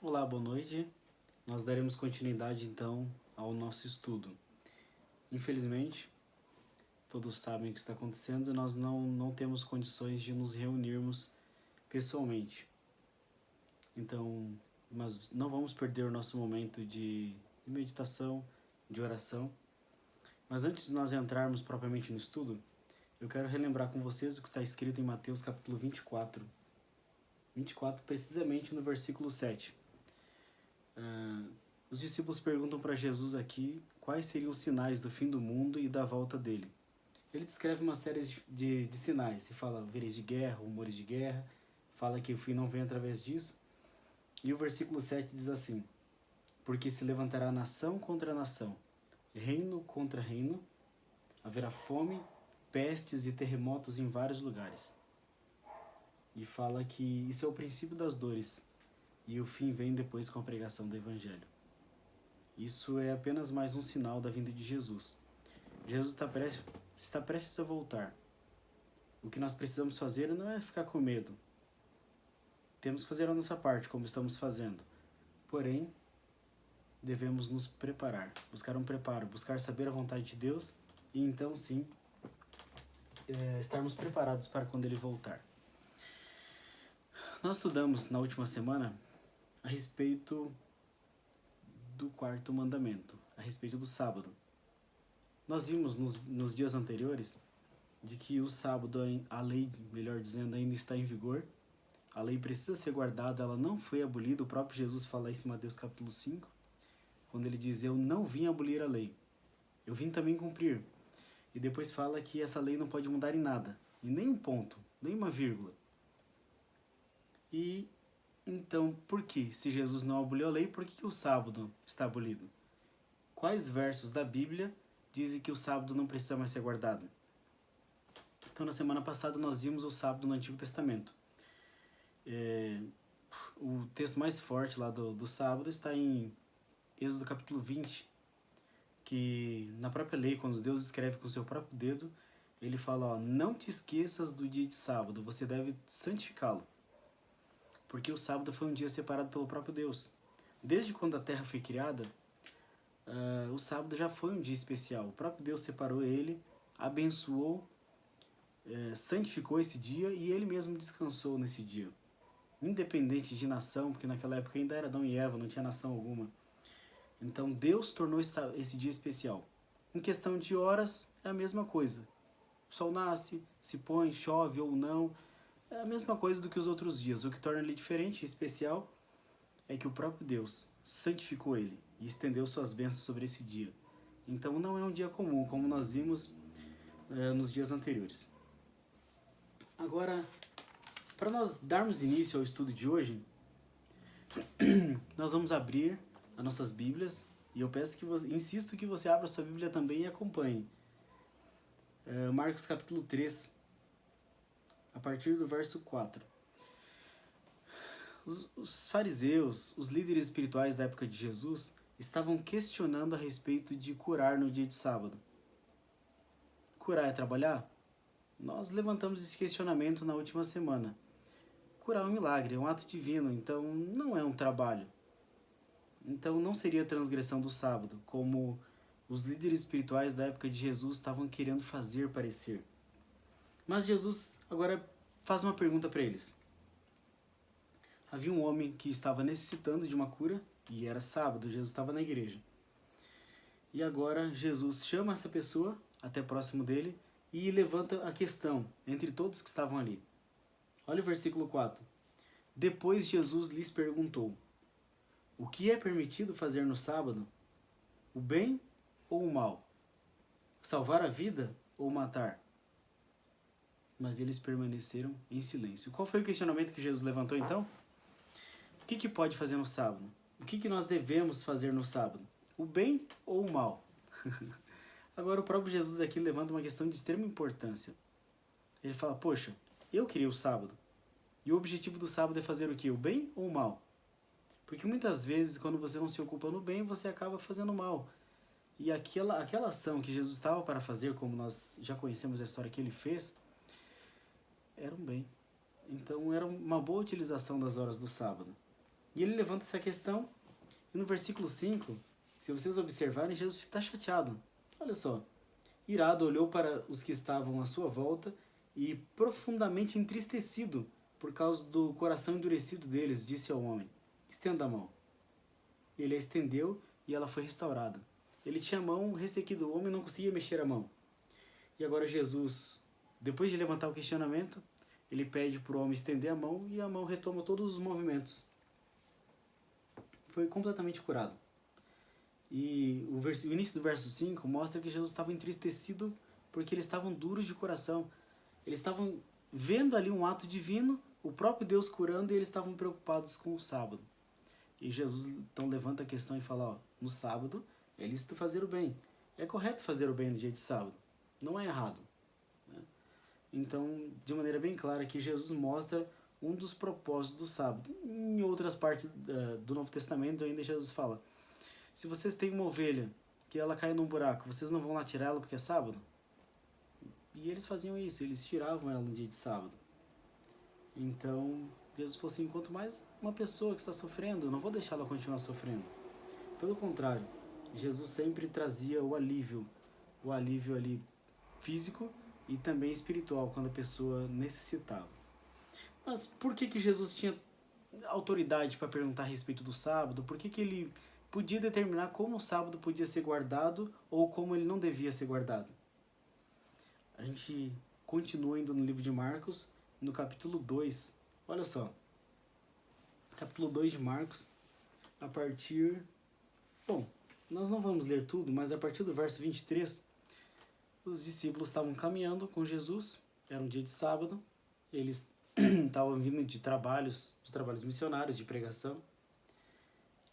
Olá, boa noite. Nós daremos continuidade então ao nosso estudo. Infelizmente, todos sabem o que está acontecendo e nós não temos condições de nos reunirmos pessoalmente. Então, mas não vamos perder o nosso momento de meditação, de oração. Mas antes de nós entrarmos propriamente no estudo, eu quero relembrar com vocês o que está escrito em Mateus capítulo 24. 24, precisamente no versículo 7. Os discípulos perguntam para Jesus aqui quais seriam os sinais do fim do mundo e da volta dele. Ele descreve uma série de sinais e fala vereis de guerra, rumores de guerra, fala que o fim não vem através disso. E o versículo 7 diz assim: porque se levantará nação contra nação, reino contra reino, haverá fome, pestes e terremotos em vários lugares. E fala que isso é o princípio das dores e o fim vem depois com a pregação do Evangelho. Isso é apenas mais um sinal da vinda de Jesus. Jesus está prestes a voltar. O que nós precisamos fazer não é ficar com medo. Temos que fazer a nossa parte, como estamos fazendo. Porém, devemos nos preparar, buscar um preparo, buscar saber a vontade de Deus e então sim, estarmos preparados para quando Ele voltar. Nós estudamos na última semana a respeito do quarto mandamento, a respeito do sábado. Nós vimos nos dias anteriores de que o sábado, a lei, melhor dizendo, ainda está em vigor. A lei precisa ser guardada, ela não foi abolida. O próprio Jesus fala isso em Mateus capítulo 5, quando ele diz, eu não vim abolir a lei, eu vim também cumprir. E depois fala que essa lei não pode mudar em nada, em nem um ponto, nem uma vírgula. E então, por que, se Jesus não aboliu a lei, por que o sábado está abolido? Quais versos da Bíblia dizem que o sábado não precisa mais ser guardado? Então, na semana passada, nós vimos o sábado no Antigo Testamento. O texto mais forte lá do sábado está em Êxodo capítulo 20, que na própria lei, quando Deus escreve com o seu próprio dedo, ele fala, ó, não te esqueças do dia de sábado, você deve santificá-lo. Porque o sábado foi um dia separado pelo próprio Deus. Desde quando a terra foi criada, o sábado já foi um dia especial. O próprio Deus separou ele, abençoou, santificou esse dia e ele mesmo descansou nesse dia. Independente de nação, porque naquela época ainda era Adão e Eva, não tinha nação alguma. Então Deus tornou esse dia especial. Em questão de horas, é a mesma coisa. O sol nasce, se põe, chove ou não. É a mesma coisa do que os outros dias. O que torna ele diferente e especial é que o próprio Deus santificou ele e estendeu suas bênçãos sobre esse dia. Então não é um dia comum, como nós vimos nos dias anteriores. Agora, para nós darmos início ao estudo de hoje, nós vamos abrir as nossas Bíblias e eu insisto que você abra a sua Bíblia também e acompanhe. Marcos capítulo 3, a partir do verso 4. Os fariseus, os líderes espirituais da época de Jesus, estavam questionando a respeito de curar no dia de sábado. Curar é trabalhar? Nós levantamos esse questionamento na última semana. Curar é um milagre, é um ato divino, então não é um trabalho. Então não seria transgressão do sábado, como os líderes espirituais da época de Jesus estavam querendo fazer parecer. Mas Jesus agora faz uma pergunta para eles. Havia um homem que estava necessitando de uma cura e era sábado, Jesus estava na igreja. E agora Jesus chama essa pessoa até próximo dele e levanta a questão entre todos que estavam ali. Olha o versículo 4. Depois Jesus lhes perguntou, o que é permitido fazer no sábado? O bem ou o mal? Salvar a vida ou matar? Mas eles permaneceram em silêncio. Qual foi o questionamento que Jesus levantou então? O que pode fazer no sábado? O que nós devemos fazer no sábado? O bem ou o mal? Agora o próprio Jesus aqui levanta uma questão de extrema importância. Ele fala, poxa, eu queria o sábado. E o objetivo do sábado é fazer o quê? O bem ou o mal? Porque muitas vezes, quando você não se ocupa no bem, você acaba fazendo mal. E aquela ação que Jesus estava para fazer, como nós já conhecemos a história que ele fez, era um bem. Então era uma boa utilização das horas do sábado. E ele levanta essa questão, e no versículo 5, se vocês observarem, Jesus está chateado. Olha só. Irado olhou para os que estavam à sua volta e, profundamente entristecido por causa do coração endurecido deles, disse ao homem: estenda a mão. Ele a estendeu e ela foi restaurada. Ele tinha a mão ressequida, o homem não conseguia mexer a mão. E agora Jesus, depois de levantar o questionamento, ele pede para o homem estender a mão e a mão retoma todos os movimentos. Foi completamente curado. E o início do verso 5 mostra que Jesus estava entristecido porque eles estavam duros de coração. Eles estavam vendo ali um ato divino, o próprio Deus curando, e eles estavam preocupados com o sábado. E Jesus então levanta a questão e fala, ó, no sábado é lícito fazer o bem. É correto fazer o bem no dia de sábado. Não é errado. Né? Então, de maneira bem clara, aqui Jesus mostra um dos propósitos do sábado. Em outras partes do Novo Testamento ainda Jesus fala, se vocês têm uma ovelha que ela cai num buraco, vocês não vão lá tirar ela porque é sábado? E eles faziam isso, eles tiravam ela no dia de sábado. Então, Jesus falou assim, quanto mais uma pessoa que está sofrendo, eu não vou deixar ela continuar sofrendo. Pelo contrário, Jesus sempre trazia o alívio ali físico e também espiritual, quando a pessoa necessitava. Mas por que Jesus tinha autoridade para perguntar a respeito do sábado? Por que ele podia determinar como o sábado podia ser guardado ou como ele não devia ser guardado? A gente continua indo no livro de Marcos, no capítulo 2. Olha só. Capítulo 2 de Marcos, a partir... Bom, nós não vamos ler tudo, mas a partir do verso 23, os discípulos estavam caminhando com Jesus, era um dia de sábado, eles estavam vindo de trabalhos missionários, de pregação,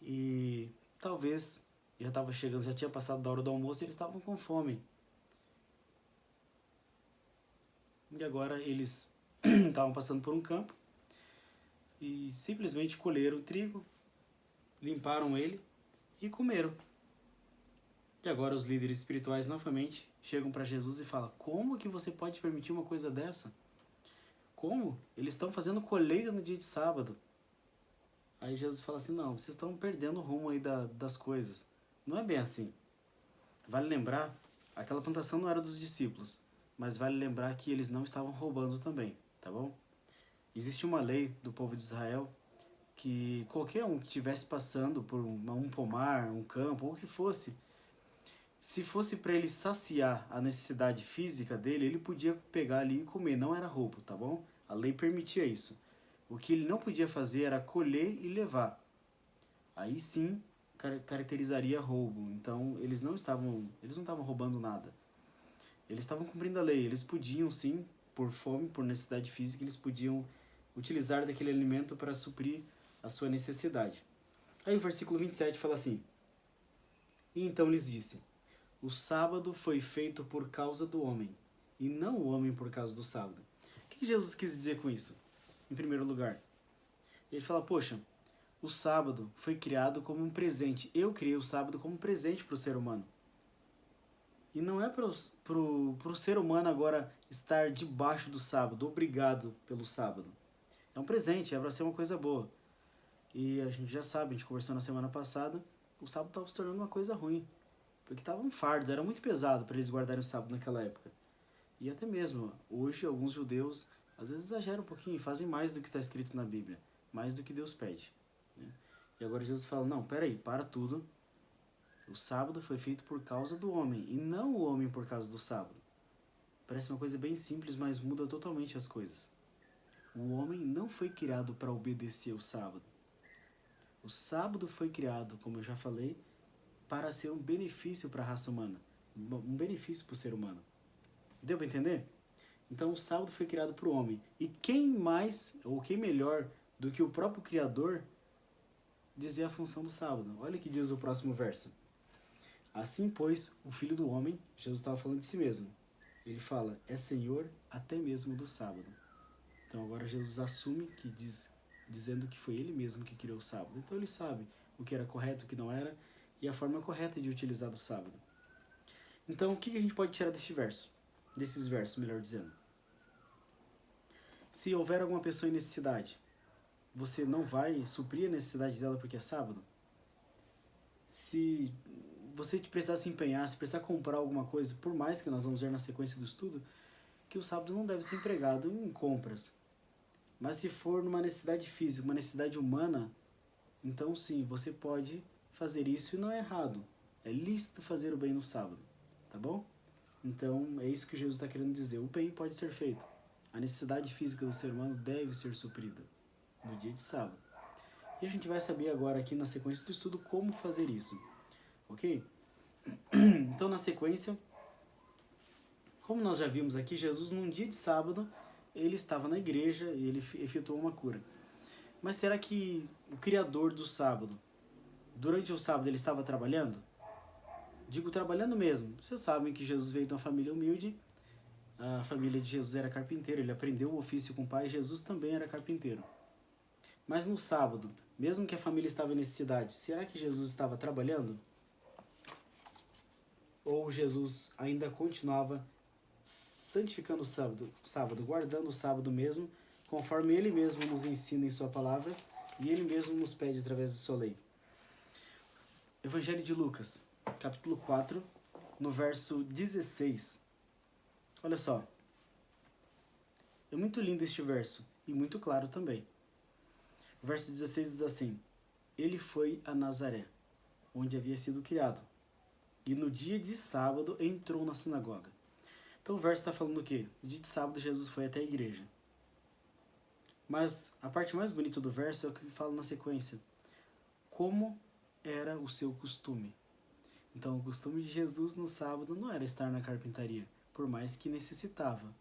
e talvez já estava chegando, já tinha passado da hora do almoço e eles estavam com fome. E agora eles estavam passando por um campo e simplesmente colheram o trigo, limparam ele e comeram. E agora os líderes espirituais novamente chegam para Jesus e falam, como que você pode permitir uma coisa dessa? Como? Eles estão fazendo colheita no dia de sábado. Aí Jesus fala assim, não, vocês estão perdendo o rumo aí das coisas. Não é bem assim. Vale lembrar, aquela plantação não era dos discípulos, mas vale lembrar que eles não estavam roubando também, tá bom? Existe uma lei do povo de Israel que qualquer um que estivesse passando por um pomar, um campo, ou o que fosse, se fosse para ele saciar a necessidade física dele, ele podia pegar ali e comer, não era roubo, tá bom? A lei permitia isso. O que ele não podia fazer era colher e levar. Aí sim caracterizaria roubo. Então eles não estavam roubando nada. Eles estavam cumprindo a lei. Eles podiam sim, por fome, por necessidade física, eles podiam utilizar daquele alimento para suprir a sua necessidade. Aí o versículo 27 fala assim, e então lhes disse, o sábado foi feito por causa do homem, e não o homem por causa do sábado. O que Jesus quis dizer com isso? Em primeiro lugar, ele fala, poxa, o sábado foi criado como um presente. Eu criei o sábado como um presente para o ser humano. E não é para o ser humano agora estar debaixo do sábado, obrigado pelo sábado. É um presente, é para ser uma coisa boa. E a gente já sabe, a gente conversou na semana passada, o sábado estava se tornando uma coisa ruim. Porque estava um fardo, era muito pesado para eles guardarem o sábado naquela época. E até mesmo, hoje, alguns judeus às vezes exageram um pouquinho, fazem mais do que está escrito na Bíblia, mais do que Deus pede. Né? E agora Jesus fala, não, peraí, para tudo. O sábado foi feito por causa do homem, e não o homem por causa do sábado. Parece uma coisa bem simples, mas muda totalmente as coisas. O homem não foi criado para obedecer o sábado. O sábado foi criado, como eu já falei, para ser um benefício para a raça humana, um benefício para o ser humano. Deu para entender? Então o sábado foi criado para o homem. E quem mais, ou quem melhor do que o próprio Criador, dizer a função do sábado? Olha o que diz o próximo verso. Assim, pois, o Filho do Homem, Jesus estava falando de si mesmo, ele fala, é Senhor até mesmo do sábado. Então agora Jesus assume que dizendo que foi ele mesmo que criou o sábado. Então ele sabe o que era correto, o que não era, e a forma correta de utilizar do sábado. Então o que a gente pode tirar deste verso? Desses versos, melhor dizendo. Se houver alguma pessoa em necessidade, você não vai suprir a necessidade dela porque é sábado? Se você precisar se empenhar, se precisar comprar alguma coisa, por mais que nós vamos ver na sequência do estudo, que o sábado não deve ser empregado em compras. Mas se for numa necessidade física, uma necessidade humana, então sim, você pode fazer isso e não é errado. É lícito fazer o bem no sábado, tá bom? Então é isso que Jesus está querendo dizer. O bem pode ser feito. A necessidade física do ser humano deve ser suprida no dia de sábado. E a gente vai saber agora aqui na sequência do estudo como fazer isso, ok? Então na sequência, como nós já vimos aqui, Jesus num dia de sábado, ele estava na igreja e ele efetuou uma cura. Mas será que o Criador do sábado, durante o sábado ele estava trabalhando? Digo trabalhando mesmo. Vocês sabem que Jesus veio de uma família humilde, a família de Jesus era carpinteiro, ele aprendeu o ofício com o pai, Jesus também era carpinteiro. Mas no sábado, mesmo que a família estava em necessidade, será que Jesus estava trabalhando? Ou Jesus ainda continuava santificando o sábado, guardando o sábado mesmo, conforme ele mesmo nos ensina em sua palavra e ele mesmo nos pede através de sua lei? Evangelho de Lucas, capítulo 4, no verso 16. Olha só. É muito lindo este verso e muito claro também. O verso 16 diz assim: Ele foi a Nazaré, onde havia sido criado, e no dia de sábado entrou na sinagoga. Então o verso está falando o quê? No dia de sábado Jesus foi até a igreja. Mas a parte mais bonita do verso é o que fala na sequência. Como era o seu costume. Então o costume de Jesus no sábado não era estar na carpintaria, por mais que necessitava.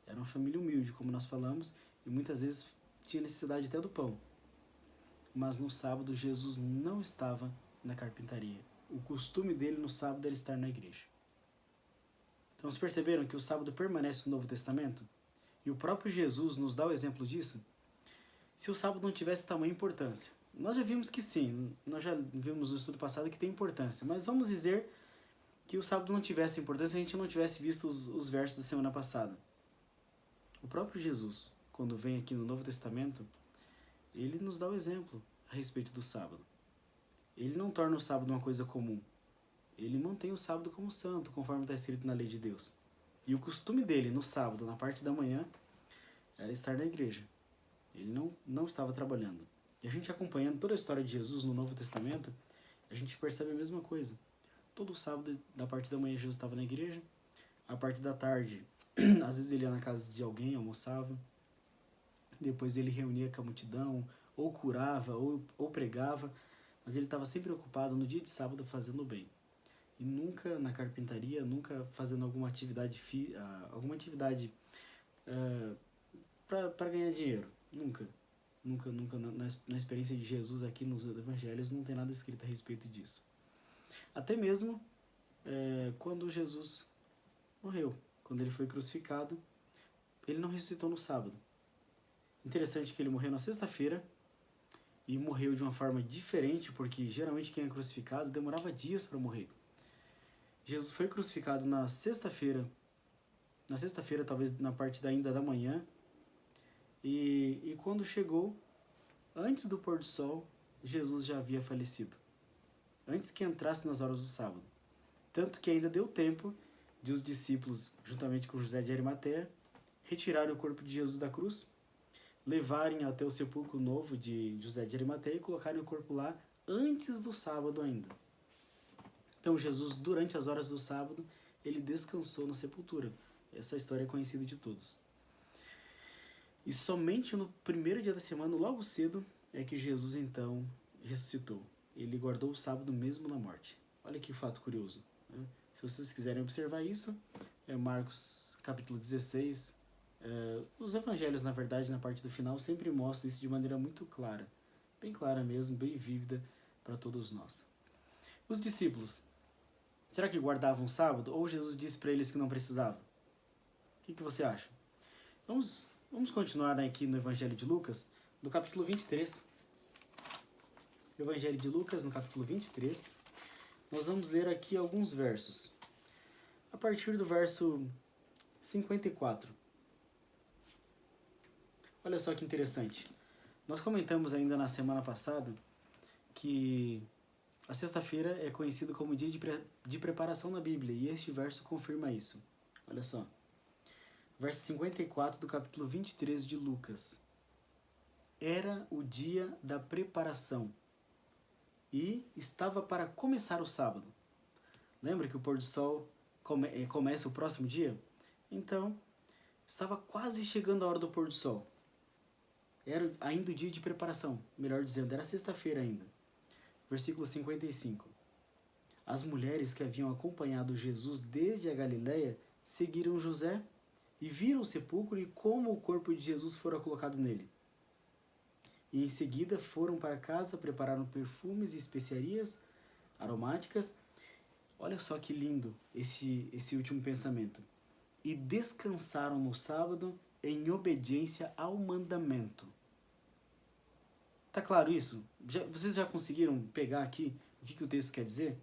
Era uma família humilde, como nós falamos, e muitas vezes tinha necessidade até do pão. Mas no sábado Jesus não estava na carpintaria. O costume dele no sábado era estar na igreja. Então vocês perceberam que o sábado permanece no Novo Testamento? E o próprio Jesus nos dá o exemplo disso? Se o sábado não tivesse tamanha importância. Nós já vimos que sim, nós já vimos no estudo passado que tem importância, mas vamos dizer que o sábado não tivesse importância, a gente não tivesse visto os versos da semana passada. O próprio Jesus, quando vem aqui no Novo Testamento, ele nos dá o exemplo a respeito do sábado. Ele não torna o sábado uma coisa comum. Ele mantém o sábado como santo, conforme está escrito na lei de Deus. E o costume dele no sábado, na parte da manhã, era estar na igreja. Ele não estava trabalhando. E a gente acompanhando toda a história de Jesus no Novo Testamento, a gente percebe a mesma coisa. Todo sábado, da parte da manhã, Jesus estava na igreja. A parte da tarde, às vezes ele ia na casa de alguém, almoçava. Depois ele reunia com a multidão, ou curava, ou pregava. Mas ele estava sempre ocupado no dia de sábado fazendo o bem. E nunca na carpintaria, nunca fazendo alguma atividade para ganhar dinheiro. Nunca. Na experiência de Jesus aqui nos evangelhos não tem nada escrito a respeito disso. Até mesmo quando Jesus morreu, quando ele foi crucificado, ele não ressuscitou no sábado. Interessante que ele morreu na sexta-feira e morreu de uma forma diferente, porque geralmente quem é crucificado demorava dias para morrer. Jesus foi crucificado na sexta-feira, talvez na parte ainda da manhã, e quando chegou, antes do pôr do sol, Jesus já havia falecido, antes que entrasse nas horas do sábado. Tanto que ainda deu tempo de os discípulos, juntamente com José de Arimateia, retirarem o corpo de Jesus da cruz, levarem até o sepulcro novo de José de Arimateia e colocarem o corpo lá antes do sábado ainda. Então Jesus, durante as horas do sábado, ele descansou na sepultura. Essa história é conhecida de todos. E somente no primeiro dia da semana, logo cedo, é que Jesus então ressuscitou. Ele guardou o sábado mesmo na morte. Olha que fato curioso, né? Se vocês quiserem observar isso, é Marcos capítulo 16. Os evangelhos, na verdade, na parte do final, sempre mostram isso de maneira muito clara. Bem clara mesmo, bem vívida para todos nós. Os discípulos, será que guardavam o sábado? Ou Jesus disse para eles que não precisavam? O que você acha? Vamos continuar aqui no Evangelho de Lucas, no capítulo 23. Evangelho de Lucas, no capítulo 23. Nós vamos ler aqui alguns versos. A partir do verso 54. Olha só que interessante. Nós comentamos ainda na semana passada que a sexta-feira é conhecida como dia de preparação na Bíblia, e este verso confirma isso. Olha só. Verso 54 do capítulo 23 de Lucas. Era o dia da preparação e estava para começar o sábado. Lembra que o pôr do sol começa o próximo dia? Então, estava quase chegando a hora do pôr do sol. Era ainda o dia de preparação, melhor dizendo, era sexta-feira ainda. Versículo 55. As mulheres que haviam acompanhado Jesus desde a Galiléia seguiram José e viram o sepulcro e como o corpo de Jesus fora colocado nele. E em seguida foram para casa, prepararam perfumes e especiarias aromáticas. Olha só que lindo esse último pensamento. E descansaram no sábado em obediência ao mandamento. Tá claro isso? Vocês já conseguiram pegar aqui o que o texto quer dizer?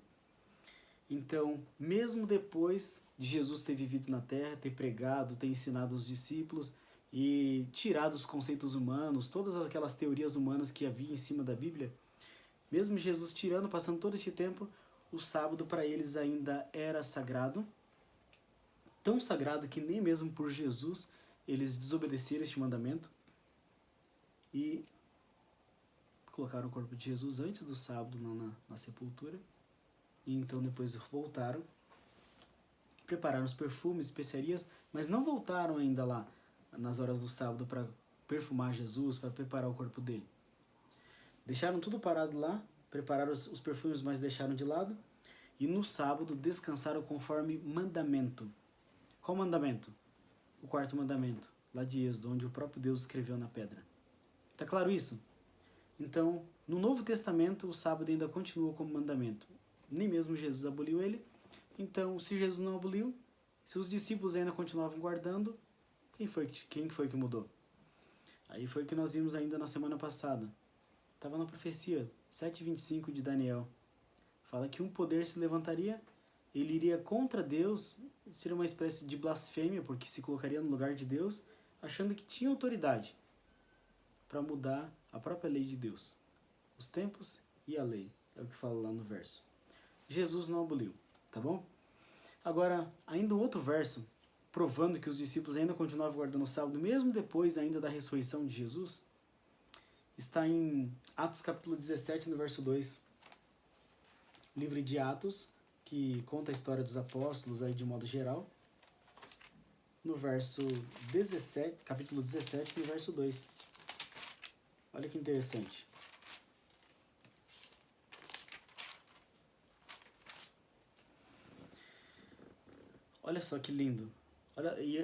Então, mesmo depois de Jesus ter vivido na terra, ter pregado, ter ensinado os discípulos e tirado os conceitos humanos, todas aquelas teorias humanas que havia em cima da Bíblia, mesmo Jesus tirando, passando todo esse tempo, o sábado para eles ainda era sagrado, tão sagrado que nem mesmo por Jesus eles desobedeceram este mandamento e colocaram o corpo de Jesus antes do sábado na sepultura. E então depois voltaram, prepararam os perfumes, especiarias, mas não voltaram ainda lá nas horas do sábado para perfumar Jesus, para preparar o corpo dele. Deixaram tudo parado lá, prepararam os perfumes, mas deixaram de lado, e no sábado descansaram conforme mandamento. Qual mandamento? O quarto mandamento, lá de Êxodo, onde o próprio Deus escreveu na pedra. Tá claro isso? Então, no Novo Testamento, o sábado ainda continua como mandamento. Nem mesmo Jesus aboliu ele. Então, se Jesus não aboliu, se os discípulos ainda continuavam guardando, quem foi que mudou? Aí foi o que nós vimos ainda na semana passada. Estava na profecia, 7:25 de Daniel. Fala que um poder se levantaria, ele iria contra Deus, seria uma espécie de blasfêmia, porque se colocaria no lugar de Deus, achando que tinha autoridade para mudar a própria lei de Deus. Os tempos e a lei, é o que fala lá no verso. Jesus não aboliu, tá bom? Agora, ainda um outro verso, provando que os discípulos ainda continuavam guardando o sábado, mesmo depois ainda da ressurreição de Jesus, está em Atos capítulo 17, no verso 2. Livro de Atos, que conta a história dos apóstolos aí de modo geral. No verso 17, capítulo 17, no verso 2. Olha que interessante. Olha só que lindo.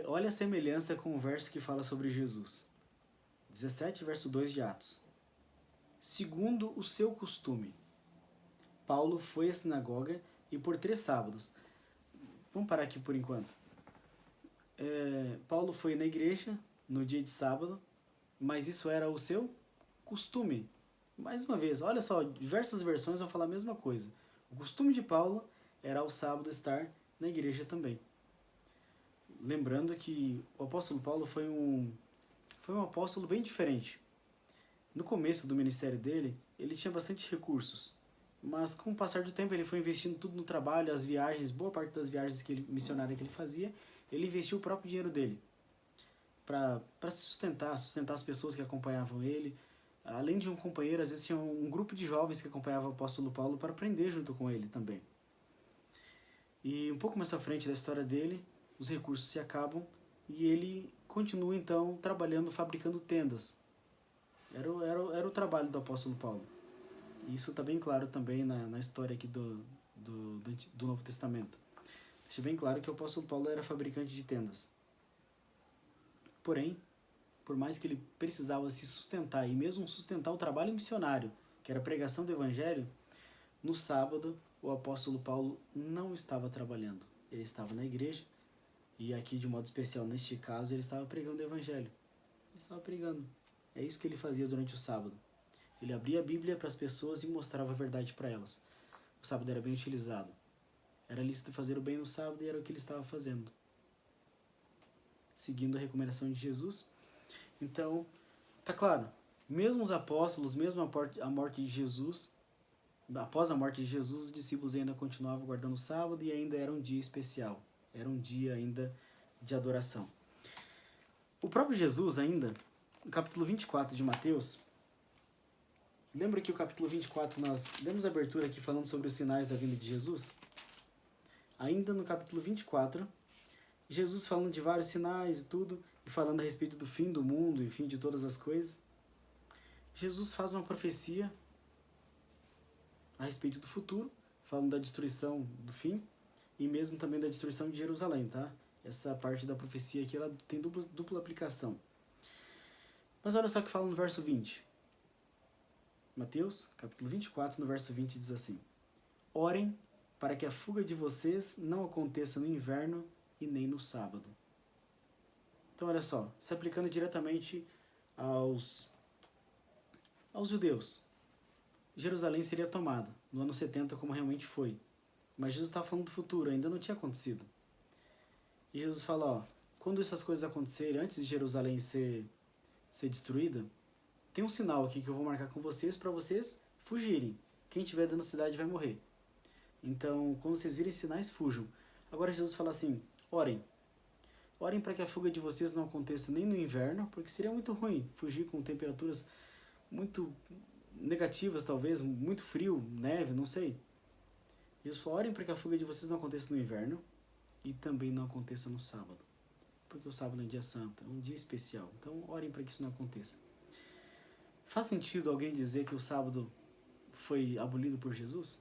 Olha a semelhança com o verso que fala sobre Jesus. 17, verso 2 de Atos. Segundo o seu costume, Paulo foi à sinagoga e por 3 sábados. Vamos parar aqui por enquanto. Paulo foi na igreja no dia de sábado, mas isso era o seu costume. Mais uma vez, olha só, diversas versões vão falar a mesma coisa. O costume de Paulo era ao sábado estar na igreja também. Lembrando que o apóstolo Paulo foi um apóstolo bem diferente. No começo do ministério dele, ele tinha bastante recursos, mas com o passar do tempo ele foi investindo tudo no trabalho, as viagens, boa parte das viagens missionárias que ele fazia, ele investiu o próprio dinheiro dele para se sustentar as pessoas que acompanhavam ele. Além de um companheiro, às vezes tinha um grupo de jovens que acompanhava o apóstolo Paulo para aprender junto com ele também. E um pouco mais à frente da história dele, os recursos se acabam e ele continua então trabalhando, fabricando tendas. Era o trabalho do apóstolo Paulo. E isso está bem claro também na história aqui do Novo Testamento. Deixa bem claro que o apóstolo Paulo era fabricante de tendas. Porém, por mais que ele precisava se sustentar e mesmo sustentar o trabalho missionário, que era a pregação do evangelho, no sábado o apóstolo Paulo não estava trabalhando. Ele estava na igreja e aqui de modo especial neste caso ele estava pregando o evangelho. Ele estava pregando. É isso que ele fazia durante o sábado. Ele abria a Bíblia para as pessoas e mostrava a verdade para elas. O sábado era bem utilizado. Era lícito fazer o bem no sábado e era o que ele estava fazendo. Seguindo a recomendação de Jesus. Então, tá claro, Mesmo os apóstolos, mesmo a morte de Jesus, após a morte de Jesus, os discípulos ainda continuavam guardando o sábado e ainda era um dia especial. Era um dia ainda de adoração. O próprio Jesus ainda, no capítulo 24 de Mateus, lembra que o capítulo 24 nós demos abertura aqui falando sobre os sinais da vinda de Jesus? Ainda no capítulo 24, Jesus falando de vários sinais e tudo, e falando a respeito do fim do mundo e fim de todas as coisas, Jesus faz uma profecia a respeito do futuro, falando da destruição do fim e mesmo também da destruição de Jerusalém, tá? Essa parte da profecia aqui ela tem dupla aplicação. Mas olha só o que fala no verso 20. Mateus, capítulo 24, no verso 20 diz assim: Orem para que a fuga de vocês não aconteça no inverno e nem no sábado. Então olha só, se aplicando diretamente aos judeus. Jerusalém seria tomada no ano 70 como realmente foi. Mas Jesus estava falando do futuro, ainda não tinha acontecido. E Jesus fala, ó, quando essas coisas acontecerem, antes de Jerusalém ser destruída, tem um sinal aqui que eu vou marcar com vocês para vocês fugirem. Quem estiver dentro da cidade vai morrer. Então, quando vocês virem sinais, fujam. Agora Jesus fala assim, orem. Orem para que a fuga de vocês não aconteça nem no inverno, porque seria muito ruim fugir com temperaturas muito negativas, talvez, muito frio, neve, não sei. Jesus falou, orem para que a fuga de vocês não aconteça no inverno e também não aconteça no sábado. Porque o sábado é um dia santo, é um dia especial. Então, orem para que isso não aconteça. Faz sentido alguém dizer que o sábado foi abolido por Jesus?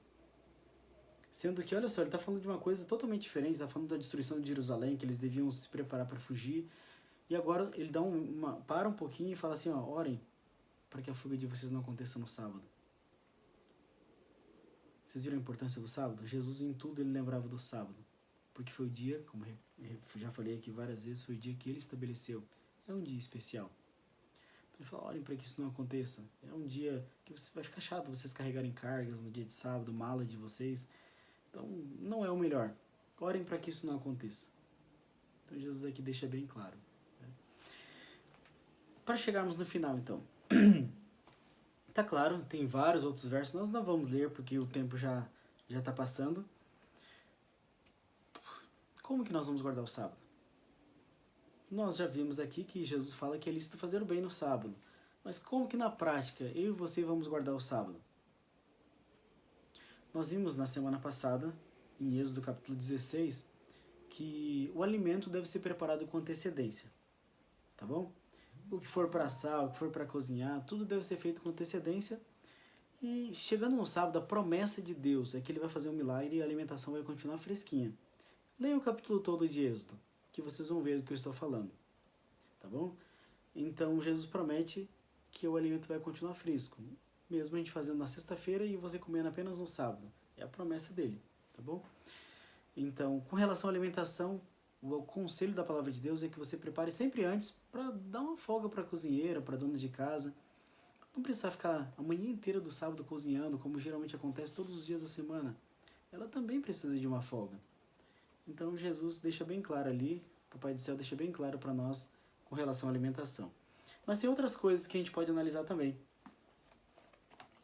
Sendo que, olha só, ele está falando de uma coisa totalmente diferente, está falando da destruição de Jerusalém, que eles deviam se preparar para fugir. E agora ele dá para um pouquinho e fala assim, ó, orem para que a fuga de vocês não aconteça no sábado. Vocês viram a importância do sábado? Jesus em tudo ele lembrava do sábado. Porque foi o dia, como eu já falei aqui várias vezes, foi o dia que ele estabeleceu. É um dia especial. Então ele fala, olhem para que isso não aconteça. É um dia que vai ficar chato vocês carregarem cargas no dia de sábado, mala de vocês. Então não é o melhor. Orem para que isso não aconteça. Então Jesus aqui deixa bem claro. Né? Para chegarmos no final então. Tá claro, tem vários outros versos, nós não vamos ler porque o tempo já está passando. Como que nós vamos guardar o sábado? Nós já vimos aqui que Jesus fala que é lícito fazer o bem no sábado. Mas como que na prática eu e você vamos guardar o sábado? Nós vimos na semana passada, em Êxodo capítulo 16, que o alimento deve ser preparado com antecedência. Tá bom? O que for para assar, o que for para cozinhar, tudo deve ser feito com antecedência. E chegando no sábado, a promessa de Deus é que ele vai fazer um milagre e a alimentação vai continuar fresquinha. Leia o capítulo todo de Êxodo, que vocês vão ver do que eu estou falando. Tá bom? Então Jesus promete que o alimento vai continuar fresco, mesmo a gente fazendo na sexta-feira e você comendo apenas no sábado. É a promessa dele, tá bom? Então, com relação à alimentação, o conselho da palavra de Deus é que você prepare sempre antes para dar uma folga para a cozinheira, para a dona de casa. Não precisa ficar a manhã inteira do sábado cozinhando, como geralmente acontece todos os dias da semana. Ela também precisa de uma folga. Então Jesus deixa bem claro ali, o Papai do Céu deixa bem claro para nós com relação à alimentação. Mas tem outras coisas que a gente pode analisar também.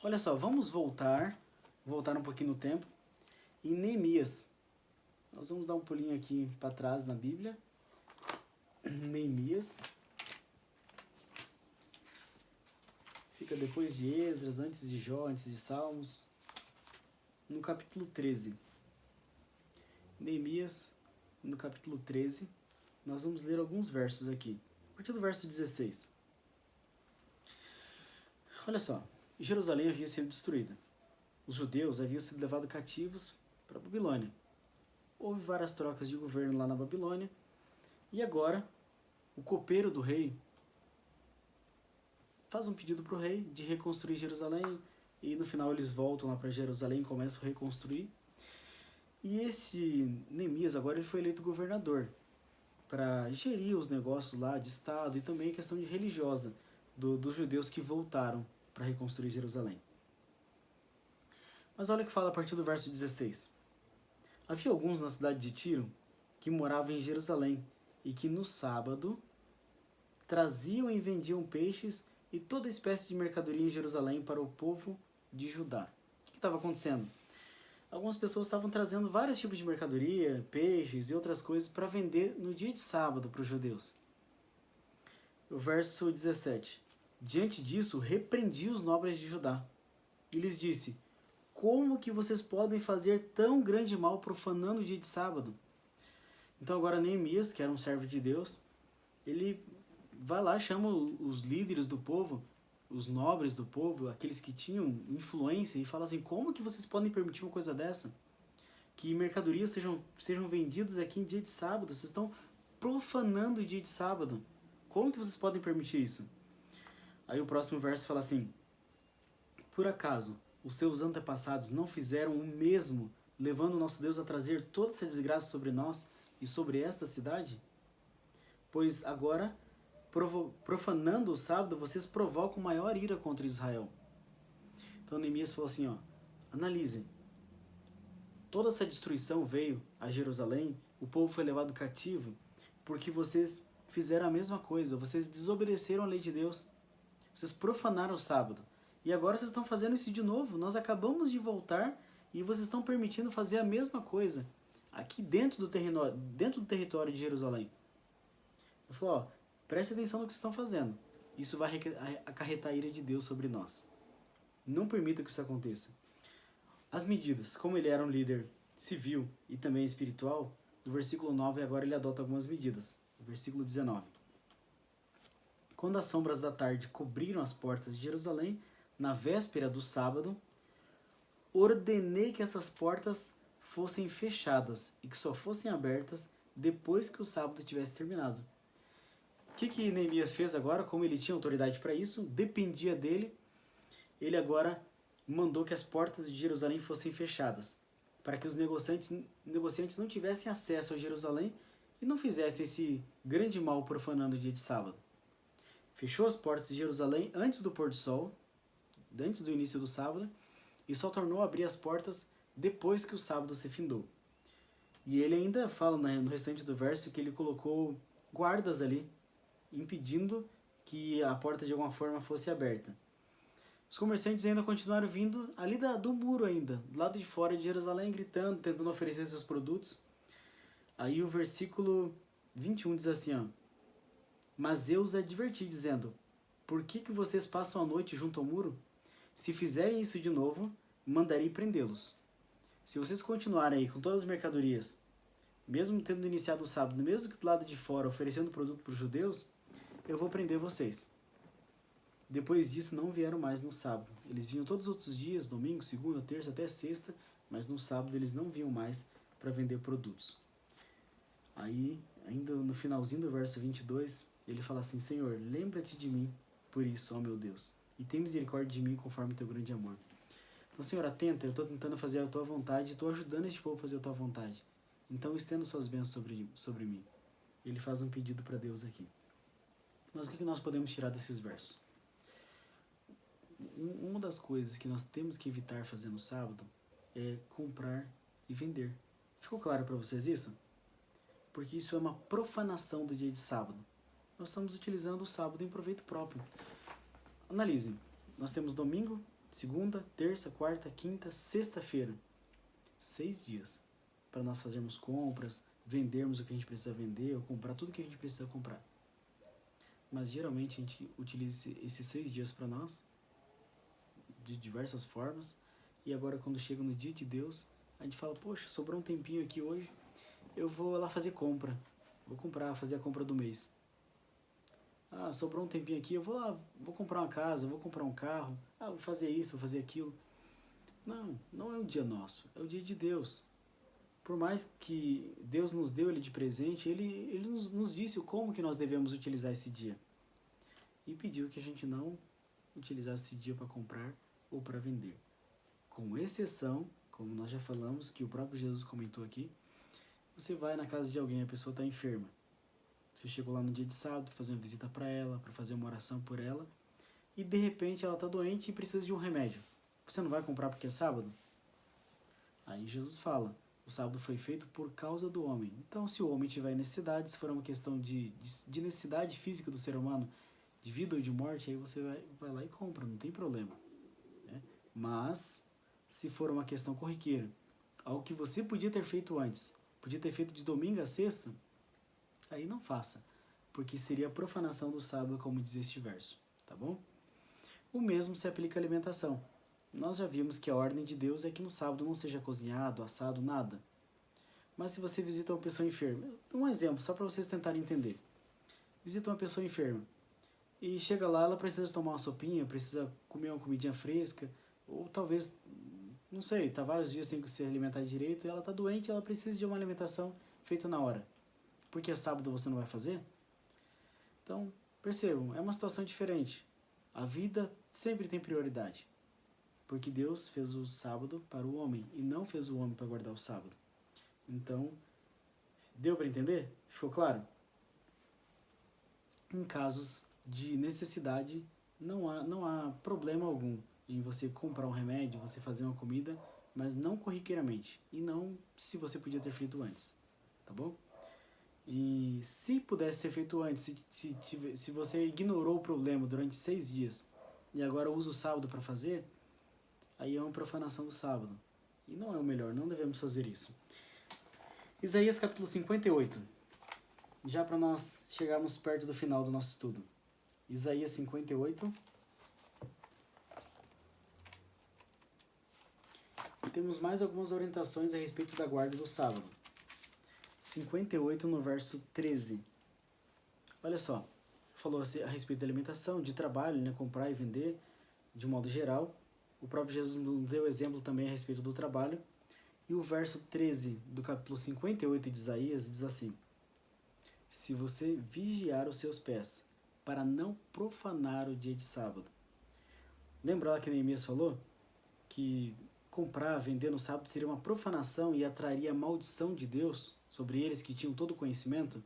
Olha só, vamos voltar um pouquinho no tempo. Em Neemias, nós vamos dar um pulinho aqui para trás na Bíblia. Neemias. Fica depois de Esdras, antes de Jó, antes de Salmos. No capítulo 13. Neemias, no capítulo 13, nós vamos ler alguns versos aqui. A partir do verso 16. Olha só, Jerusalém havia sido destruída. Os judeus haviam sido levados cativos para a Babilônia. Houve várias trocas de governo lá na Babilônia. E agora, o copeiro do rei faz um pedido para o rei de reconstruir Jerusalém. E no final eles voltam lá para Jerusalém e começam a reconstruir. E esse Neemias agora ele foi eleito governador para gerir os negócios lá de Estado e também a questão de religiosa dos judeus que voltaram para reconstruir Jerusalém. Mas olha o que fala a partir do verso 16. Havia alguns na cidade de Tiro que moravam em Jerusalém e que no sábado traziam e vendiam peixes e toda espécie de mercadoria em Jerusalém para o povo de Judá. O que estava acontecendo? Algumas pessoas estavam trazendo vários tipos de mercadoria, peixes e outras coisas para vender no dia de sábado para os judeus. O verso 17. Diante disso, repreendi os nobres de Judá e lhes disse: como que vocês podem fazer tão grande mal profanando o dia de sábado? Então agora Neemias, que era um servo de Deus, ele vai lá, chama os líderes do povo, os nobres do povo, aqueles que tinham influência, e fala assim: como que vocês podem permitir uma coisa dessa? Que mercadorias sejam vendidas aqui em dia de sábado? Vocês estão profanando o dia de sábado. Como que vocês podem permitir isso? Aí o próximo verso fala assim: por acaso os seus antepassados não fizeram o mesmo, levando o nosso Deus a trazer toda essa desgraça sobre nós e sobre esta cidade? Pois agora, profanando o sábado, vocês provocam maior ira contra Israel. Então Neemias falou assim, analisem. Toda essa destruição veio a Jerusalém, o povo foi levado cativo, porque vocês fizeram a mesma coisa, vocês desobedeceram a lei de Deus, vocês profanaram o sábado. E agora vocês estão fazendo isso de novo. Nós acabamos de voltar e vocês estão permitindo fazer a mesma coisa aqui dentro do território de Jerusalém. Ele falou, preste atenção no que vocês estão fazendo. Isso vai acarretar a ira de Deus sobre nós. Não permita que isso aconteça. As medidas, como ele era um líder civil e também espiritual, no versículo 9 agora ele adota algumas medidas. No versículo 19. Quando as sombras da tarde cobriram as portas de Jerusalém, na véspera do sábado, ordenei que essas portas fossem fechadas e que só fossem abertas depois que o sábado tivesse terminado. O que Neemias fez agora? Como ele tinha autoridade para isso, dependia dele, ele agora mandou que as portas de Jerusalém fossem fechadas, para que os negociantes não tivessem acesso a Jerusalém e não fizessem esse grande mal profanando o dia de sábado. Fechou as portas de Jerusalém antes do pôr do sol, antes do início do sábado, e só tornou a abrir as portas depois que o sábado se findou. E ele ainda fala no restante do verso que ele colocou guardas ali, impedindo que a porta de alguma forma fosse aberta. Os comerciantes ainda continuaram vindo ali do muro ainda, do lado de fora de Jerusalém, gritando, tentando oferecer seus produtos. Aí o versículo 21 diz assim, mas eu os adverti, dizendo, por que vocês passam a noite junto ao muro? Se fizerem isso de novo, mandarei prendê-los. Se vocês continuarem aí com todas as mercadorias, mesmo tendo iniciado o sábado, mesmo que do lado de fora, oferecendo produto para os judeus, eu vou prender vocês. Depois disso, não vieram mais no sábado. Eles vinham todos os outros dias, domingo, segunda, terça, até sexta, mas no sábado eles não vinham mais para vender produtos. Aí, ainda no finalzinho do verso 22, ele fala assim, Senhor, lembra-te de mim, por isso, ó meu Deus, e tem misericórdia de mim conforme o teu grande amor. Então, Senhor, atenta, eu estou tentando fazer a tua vontade, estou ajudando este povo a fazer a tua vontade. Então, estenda suas bênçãos sobre mim. Ele faz um pedido para Deus aqui. Mas o que nós podemos tirar desses versos? Uma das coisas que nós temos que evitar fazer no sábado é comprar e vender. Ficou claro para vocês isso? Porque isso é uma profanação do dia de sábado. Nós estamos utilizando o sábado em proveito próprio. Analisem. Nós temos domingo, segunda, terça, quarta, quinta, sexta-feira. 6 dias para nós fazermos compras, vendermos o que a gente precisa vender ou comprar tudo que a gente precisa comprar. Mas geralmente a gente utiliza esses 6 dias para nós de diversas formas, e agora quando chega no dia de Deus, a gente fala, poxa, sobrou um tempinho aqui hoje, eu vou lá fazer compra, fazer a compra do mês. Ah, sobrou um tempinho aqui, eu vou lá, vou comprar uma casa, vou comprar um carro, vou fazer isso, vou fazer aquilo. Não é o dia nosso, é o dia de Deus. Por mais que Deus nos deu ele de presente, ele nos disse como que nós devemos utilizar esse dia. E pediu que a gente não utilizasse esse dia para comprar ou para vender. Com exceção, como nós já falamos, que o próprio Jesus comentou aqui, você vai na casa de alguém, a pessoa está enferma. Você chegou lá no dia de sábado para fazer uma visita para ela, para fazer uma oração por ela, e de repente ela está doente e precisa de um remédio. Você não vai comprar porque é sábado? Aí Jesus fala, o sábado foi feito por causa do homem. Então, se o homem tiver necessidade, se for uma questão de necessidade física do ser humano, de vida ou de morte, aí você vai lá e compra, não tem problema. Né? Mas, se for uma questão corriqueira, algo que você podia ter feito antes, podia ter feito de domingo a sexta, aí não faça, porque seria profanação do sábado, como diz este verso, tá bom? O mesmo se aplica à alimentação. Nós já vimos que a ordem de Deus é que no sábado não seja cozinhado, assado, nada. Mas se você visita uma pessoa enferma, um exemplo, só para vocês tentarem entender. Visita uma pessoa enferma e chega lá, ela precisa tomar uma sopinha, precisa comer uma comidinha fresca, ou talvez, não sei, está vários dias sem se alimentar direito, e ela está doente, ela precisa de uma alimentação feita na hora. Porque é sábado você não vai fazer? Então, percebam, é uma situação diferente. A vida sempre tem prioridade. Porque Deus fez o sábado para o homem e não fez o homem para guardar o sábado. Então, deu para entender? Ficou claro? Em casos de necessidade, não há problema algum em você comprar um remédio, você fazer uma comida, mas não corriqueiramente. E não se você podia ter feito antes. Tá bom? E se pudesse ser feito antes, se você ignorou o problema durante 6 dias e agora usa o sábado para fazer, aí é uma profanação do sábado. E não é o melhor, não devemos fazer isso. Isaías capítulo 58. Já para nós chegarmos perto do final do nosso estudo. Isaías 58. E temos mais algumas orientações a respeito da guarda do sábado. 58 no verso 13. Olha só, falou a respeito da alimentação, de trabalho, né, comprar e vender, de modo geral. O próprio Jesus nos deu exemplo também a respeito do trabalho. E o verso 13 do capítulo 58 de Isaías diz assim: se você vigiar os seus pés, para não profanar o dia de sábado. Lembra lá que Neemias falou? Que comprar, vender no sábado seria uma profanação e atrairia a maldição de Deus sobre eles que tinham todo o conhecimento?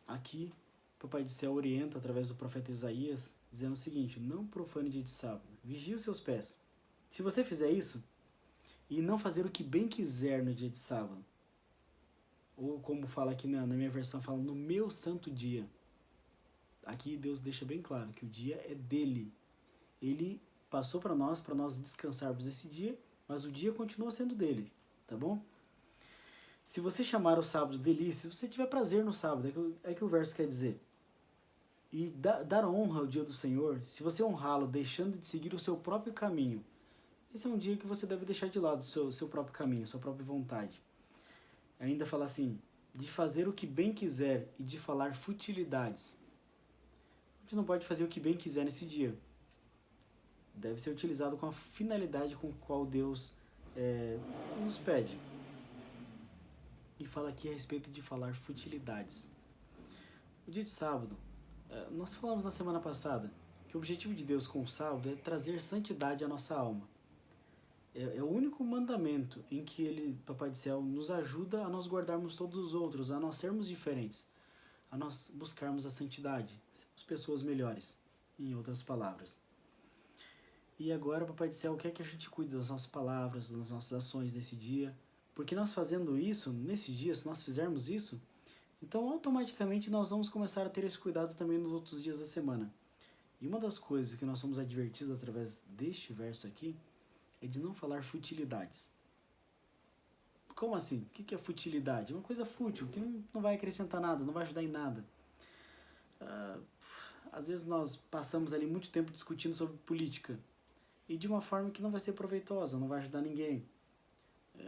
Aqui, o Papai do Céu orienta através do profeta Isaías, dizendo o seguinte: não profane o dia de sábado, vigie os seus pés. Se você fizer isso, e não fazer o que bem quiser no dia de sábado, ou como fala aqui na minha versão, fala no meu santo dia. Aqui Deus deixa bem claro que o dia é dele. Ele passou para nós descansarmos esse dia, mas o dia continua sendo dele, tá bom? Se você chamar o sábado delícia, se você tiver prazer no sábado, é que o verso quer dizer. E dar honra ao dia do Senhor, se você honrá-lo deixando de seguir o seu próprio caminho, esse é um dia que você deve deixar de lado o seu próprio caminho, sua própria vontade. Ainda fala assim, de fazer o que bem quiser e de falar futilidades. A gente não pode fazer o que bem quiser nesse dia. Deve ser utilizado com a finalidade com a qual Deus nos pede. E fala aqui a respeito de falar futilidades. O dia de sábado, nós falamos na semana passada que o objetivo de Deus com o sábado é trazer santidade à nossa alma. É o único mandamento em que ele, Papai do Céu, nos ajuda a nós guardarmos todos os outros, a nós sermos diferentes, a nós buscarmos a santidade, sermos pessoas melhores, em outras palavras. E agora, Papai do Céu, quer que a gente cuide das nossas palavras, das nossas ações nesse dia, porque nós fazendo isso, nesse dia, se nós fizermos isso, então automaticamente nós vamos começar a ter esse cuidado também nos outros dias da semana. E uma das coisas que nós somos advertidos através deste verso aqui, é de não falar futilidades. Como assim? O que é futilidade? Uma coisa fútil, que não vai acrescentar nada, não vai ajudar em nada. Às vezes nós passamos ali muito tempo discutindo sobre política, e de uma forma que não vai ser proveitosa, não vai ajudar ninguém.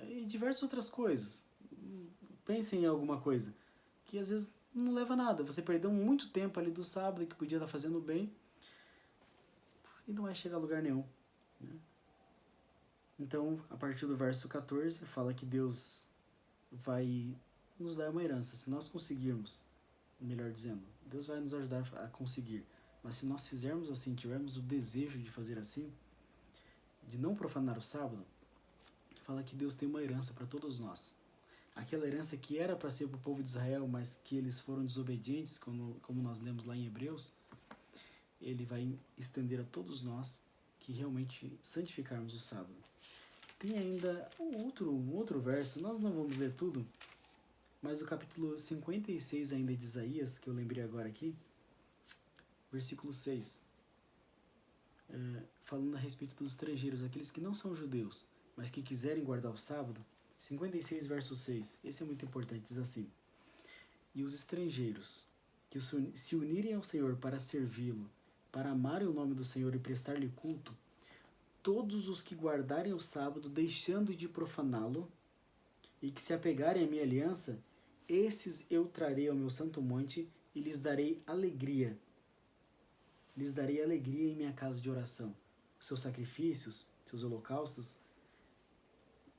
E diversas outras coisas. Pensem em alguma coisa, que às vezes não leva a nada. Você perdeu muito tempo ali do sábado, que podia estar fazendo bem, e não vai chegar a lugar nenhum. Né? Então, a partir do verso 14, fala que Deus vai nos dar uma herança. Se nós conseguirmos, melhor dizendo, Deus vai nos ajudar a conseguir. Mas se nós fizermos assim, tivermos o desejo de fazer assim, de não profanar o sábado, fala que Deus tem uma herança para todos nós. Aquela herança que era para ser para o povo de Israel, mas que eles foram desobedientes, como nós lemos lá em Hebreus, ele vai estender a todos nós que realmente santificarmos o sábado. Tem ainda um outro verso, nós não vamos ler tudo, mas o capítulo 56 ainda de Isaías, que eu lembrei agora aqui, versículo 6, falando a respeito dos estrangeiros, aqueles que não são judeus, mas que quiserem guardar o sábado. 56, verso 6, esse é muito importante, diz assim: e os estrangeiros que se unirem ao Senhor para servi-lo, para amarem o nome do Senhor e prestar-lhe culto, todos os que guardarem o sábado, deixando de profaná-lo, e que se apegarem à minha aliança, esses eu trarei ao meu santo monte e lhes darei alegria. Lhes darei alegria em minha casa de oração. Os seus sacrifícios, seus holocaustos,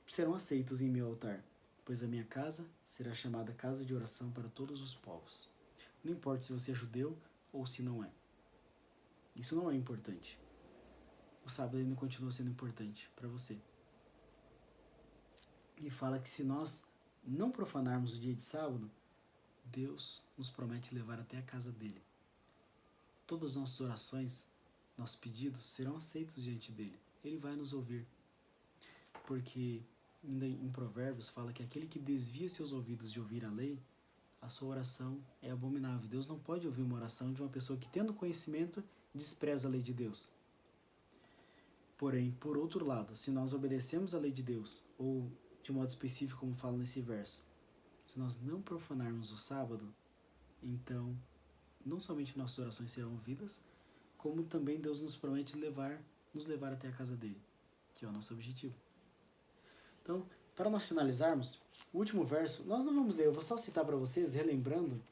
serão aceitos em meu altar, pois a minha casa será chamada casa de oração para todos os povos. Não importa se você é judeu ou se não é. Isso não é importante. O sábado ainda continua sendo importante para você. E fala que se nós não profanarmos o dia de sábado, Deus nos promete levar até a casa dele. Todas as nossas orações, nossos pedidos serão aceitos diante dele. Ele vai nos ouvir. Porque em Provérbios fala que aquele que desvia seus ouvidos de ouvir a lei, a sua oração é abominável. Deus não pode ouvir uma oração de uma pessoa que, tendo conhecimento, despreza a lei de Deus. Porém, por outro lado, se nós obedecemos a lei de Deus, ou de modo específico, como fala nesse verso, se nós não profanarmos o sábado, então não somente nossas orações serão ouvidas, como também Deus nos promete nos levar até a casa dele, que é o nosso objetivo. Então, para nós finalizarmos, o último verso, nós não vamos ler, eu vou só citar para vocês, relembrando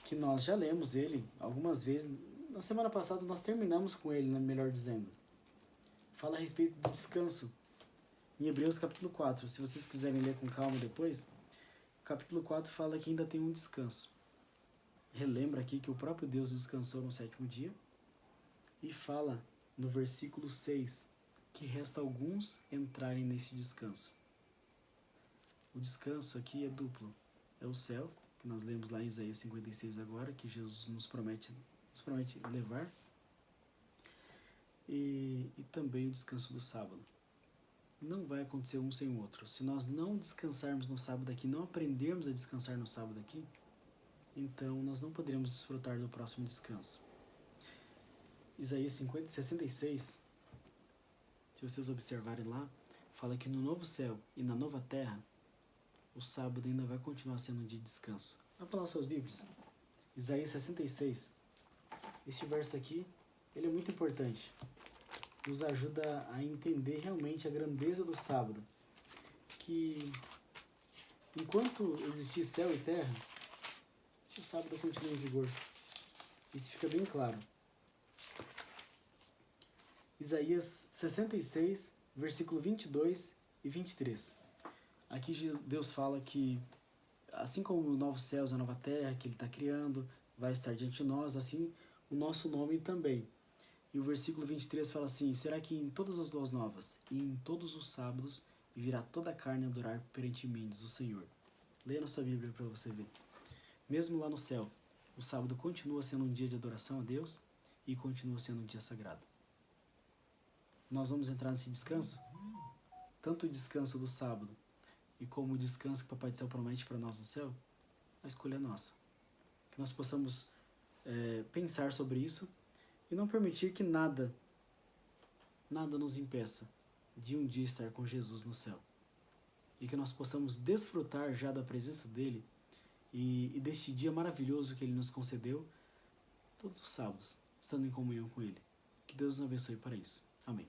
que nós já lemos ele algumas vezes. Na semana passada nós terminamos com ele, melhor dizendo. Fala a respeito do descanso. Em Hebreus capítulo 4, se vocês quiserem ler com calma depois, o capítulo 4 fala que ainda tem um descanso. Relembra aqui que o próprio Deus descansou no 7º dia e fala no versículo 6 que resta alguns entrarem nesse descanso. O descanso aqui é duplo. É o céu, que nós lemos lá em Isaías 56 agora, que Jesus nos promete levar, e também o descanso do sábado. Não vai acontecer um sem o outro. Se nós não descansarmos no sábado aqui, não aprendermos a descansar no sábado aqui, então nós não poderemos desfrutar do próximo descanso. Isaías 66, se vocês observarem lá, fala que no novo céu e na nova terra, o sábado ainda vai continuar sendo um dia de descanso. Vamos falar suas Bíblias. Isaías 66. Este verso aqui, ele é muito importante. Nos ajuda a entender realmente a grandeza do sábado. Que enquanto existir céu e terra, o sábado continua em vigor. Isso fica bem claro. Isaías 66, versículo 22 e 23. Aqui Deus fala que, assim como os novos céus e a nova terra que Ele está criando vai estar diante de nós, assim o nosso nome também. E o versículo 23 fala assim: será que em todas as luas novas e em todos os sábados virá toda a carne a adorar perante mim, diz o Senhor. Leia na sua Bíblia para você ver. Mesmo lá no céu, o sábado continua sendo um dia de adoração a Deus e continua sendo um dia sagrado. Nós vamos entrar nesse descanso? Tanto o descanso do sábado e como o descanso que o Papai do Céu promete para nós no céu, a escolha é nossa. Que nós possamos pensar sobre isso e não permitir que nada nos impeça de um dia estar com Jesus no céu. E que nós possamos desfrutar já da presença dele e deste dia maravilhoso que ele nos concedeu todos os sábados, estando em comunhão com ele. Que Deus nos abençoe para isso. Amém.